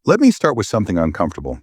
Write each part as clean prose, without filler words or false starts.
Let me start with something uncomfortable.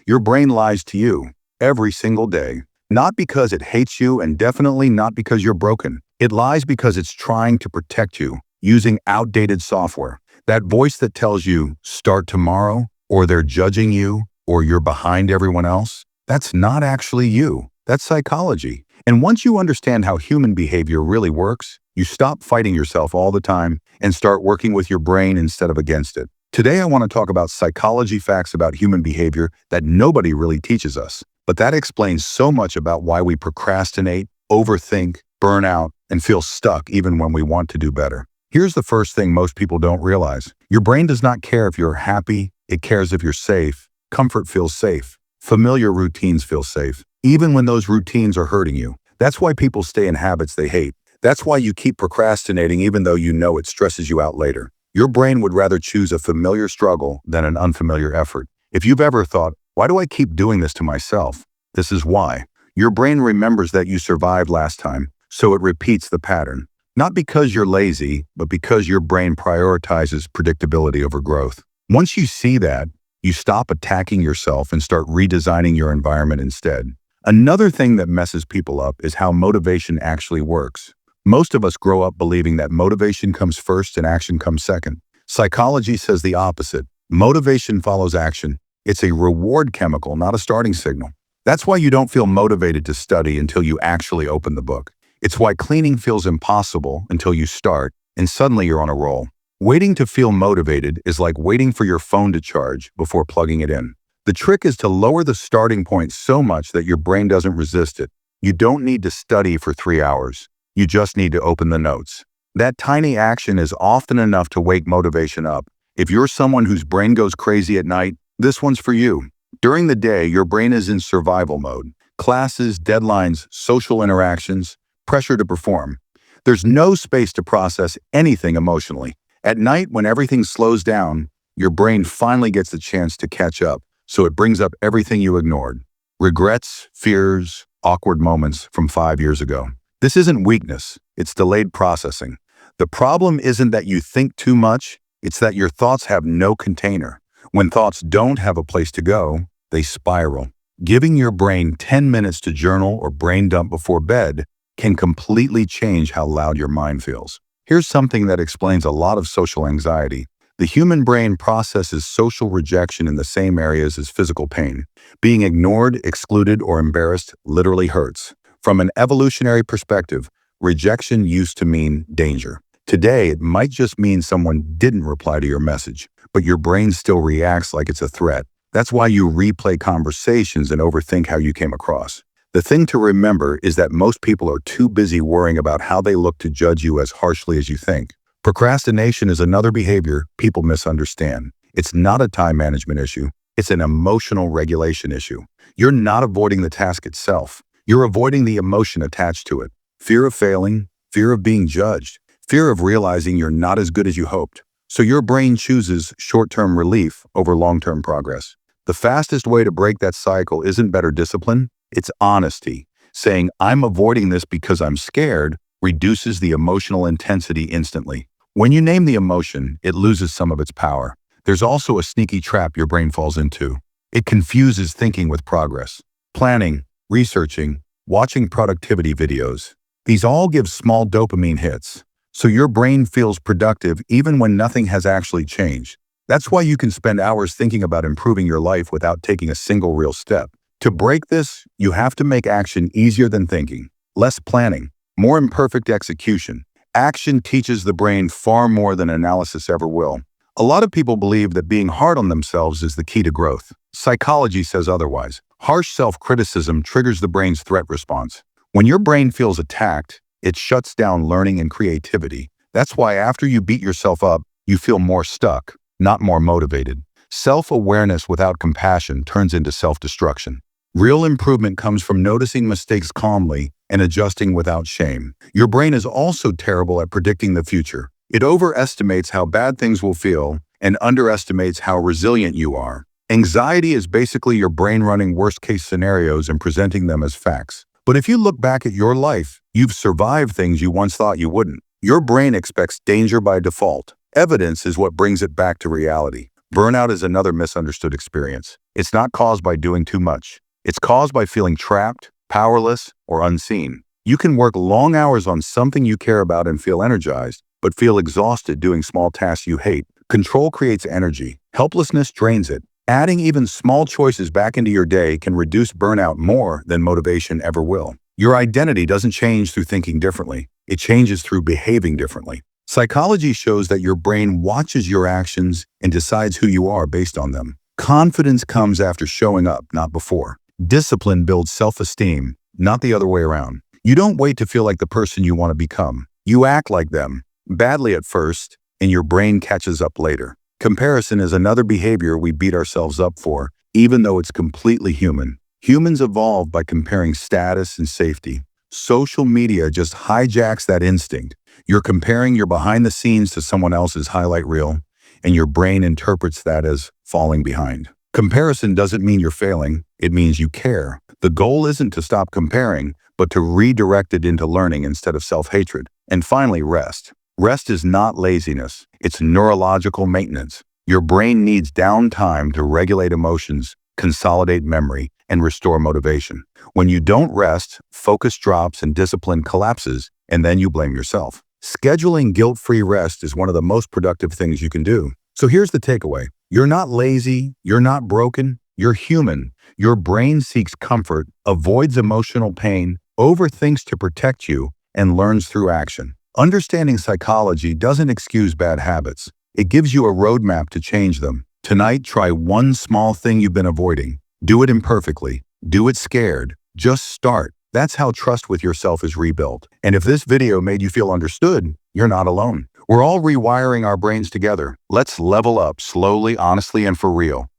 Your brain lies to you every single day, not because it hates you and definitely not because you're broken. It lies because it's trying to protect you using outdated software. That voice that tells you, start tomorrow, or they're judging you, or you're behind everyone else, that's not actually you. That's psychology. And once you understand how human behavior really works, you stop fighting yourself all the time and start working with your brain instead of against it. Today, I want to talk about psychology facts about human behavior that nobody really teaches us. But that explains so much about why we procrastinate, overthink, burn out, and feel stuck even when we want to do better. Here's the first thing most people don't realize. Your brain does not care if you're happy, it cares if you're safe. Comfort feels safe. Familiar routines feel safe, even when those routines are hurting you. That's why people stay in habits they hate. That's why you keep procrastinating even though you know it stresses you out later. Your brain would rather choose a familiar struggle than an unfamiliar effort. If you've ever thought, why do I keep doing this to myself? This is why. Your brain remembers that you survived last time, so it repeats the pattern. Not because you're lazy, but because your brain prioritizes predictability over growth. Once you see that, you stop attacking yourself and start redesigning your environment instead. Another thing that messes people up is how motivation actually works. Most of us grow up believing that motivation comes first and action comes second. Psychology says the opposite. Motivation follows action. It's a reward chemical, not a starting signal. That's why you don't feel motivated to study until you actually open the book. It's why cleaning feels impossible until you start, and suddenly you're on a roll. Waiting to feel motivated is like waiting for your phone to charge before plugging it in. The trick is to lower the starting point so much that your brain doesn't resist it. You don't need to study for 3 hours. You just need to open the notes. That tiny action is often enough to wake motivation up. If you're someone whose brain goes crazy at night, this one's for you. During the day, your brain is in survival mode. Classes, deadlines, social interactions, pressure to perform. There's no space to process anything emotionally. At night, when everything slows down, your brain finally gets the chance to catch up, so it brings up everything you ignored. Regrets, fears, awkward moments from 5 years ago. This isn't weakness, it's delayed processing. The problem isn't that you think too much, it's that your thoughts have no container. When thoughts don't have a place to go, they spiral. Giving your brain 10 minutes to journal or brain dump before bed can completely change how loud your mind feels. Here's something that explains a lot of social anxiety. The human brain processes social rejection in the same areas as physical pain. Being ignored, excluded, or embarrassed literally hurts. From an evolutionary perspective, rejection used to mean danger. Today, it might just mean someone didn't reply to your message, but your brain still reacts like it's a threat. That's why you replay conversations and overthink how you came across. The thing to remember is that most people are too busy worrying about how they look to judge you as harshly as you think. Procrastination is another behavior people misunderstand. It's not a time management issue. It's an emotional regulation issue. You're not avoiding the task itself. You're avoiding the emotion attached to it. Fear of failing, fear of being judged, fear of realizing you're not as good as you hoped. So your brain chooses short-term relief over long-term progress. The fastest way to break that cycle isn't better discipline, it's honesty. Saying, I'm avoiding this because I'm scared, reduces the emotional intensity instantly. When you name the emotion, it loses some of its power. There's also a sneaky trap your brain falls into. It confuses thinking with progress. Planning, researching, watching productivity videos. These all give small dopamine hits, so your brain feels productive even when nothing has actually changed. That's why you can spend hours thinking about improving your life without taking a single real step. To break this, you have to make action easier than thinking. Less planning, more imperfect execution. Action teaches the brain far more than analysis ever will. A lot of people believe that being hard on themselves is the key to growth. Psychology says otherwise. Harsh self-criticism triggers the brain's threat response. When your brain feels attacked, it shuts down learning and creativity. That's why after you beat yourself up, you feel more stuck, not more motivated. Self-awareness without compassion turns into self-destruction. Real improvement comes from noticing mistakes calmly and adjusting without shame. Your brain is also terrible at predicting the future. It overestimates how bad things will feel and underestimates how resilient you are. Anxiety is basically your brain running worst-case scenarios and presenting them as facts. But if you look back at your life, you've survived things you once thought you wouldn't. Your brain expects danger by default. Evidence is what brings it back to reality. Burnout is another misunderstood experience. It's not caused by doing too much. It's caused by feeling trapped, powerless, or unseen. You can work long hours on something you care about and feel energized, but feel exhausted doing small tasks you hate. Control creates energy. Helplessness drains it. Adding even small choices back into your day can reduce burnout more than motivation ever will. Your identity doesn't change through thinking differently. It changes through behaving differently. Psychology shows that your brain watches your actions and decides who you are based on them. Confidence comes after showing up, not before. Discipline builds self-esteem, not the other way around. You don't wait to feel like the person you want to become. You act like them, badly at first, and your brain catches up later. Comparison is another behavior we beat ourselves up for, even though it's completely human. Humans evolve by comparing status and safety. Social media just hijacks that instinct. You're comparing your behind the scenes to someone else's highlight reel, and your brain interprets that as falling behind. Comparison doesn't mean you're failing, it means you care. The goal isn't to stop comparing, but to redirect it into learning instead of self-hatred. And finally, rest. Rest is not laziness, it's neurological maintenance. Your brain needs downtime to regulate emotions, consolidate memory, and restore motivation. When you don't rest, focus drops and discipline collapses, and then you blame yourself. Scheduling guilt-free rest is one of the most productive things you can do. So here's the takeaway. You're not lazy, you're not broken, you're human. Your brain seeks comfort, avoids emotional pain, overthinks to protect you, and learns through action. Understanding psychology doesn't excuse bad habits. It gives you a roadmap to change them. Tonight, try one small thing you've been avoiding. Do it imperfectly. Do it scared. Just start. That's how trust with yourself is rebuilt. And if this video made you feel understood, you're not alone. We're all rewiring our brains together. Let's level up slowly, honestly, and for real.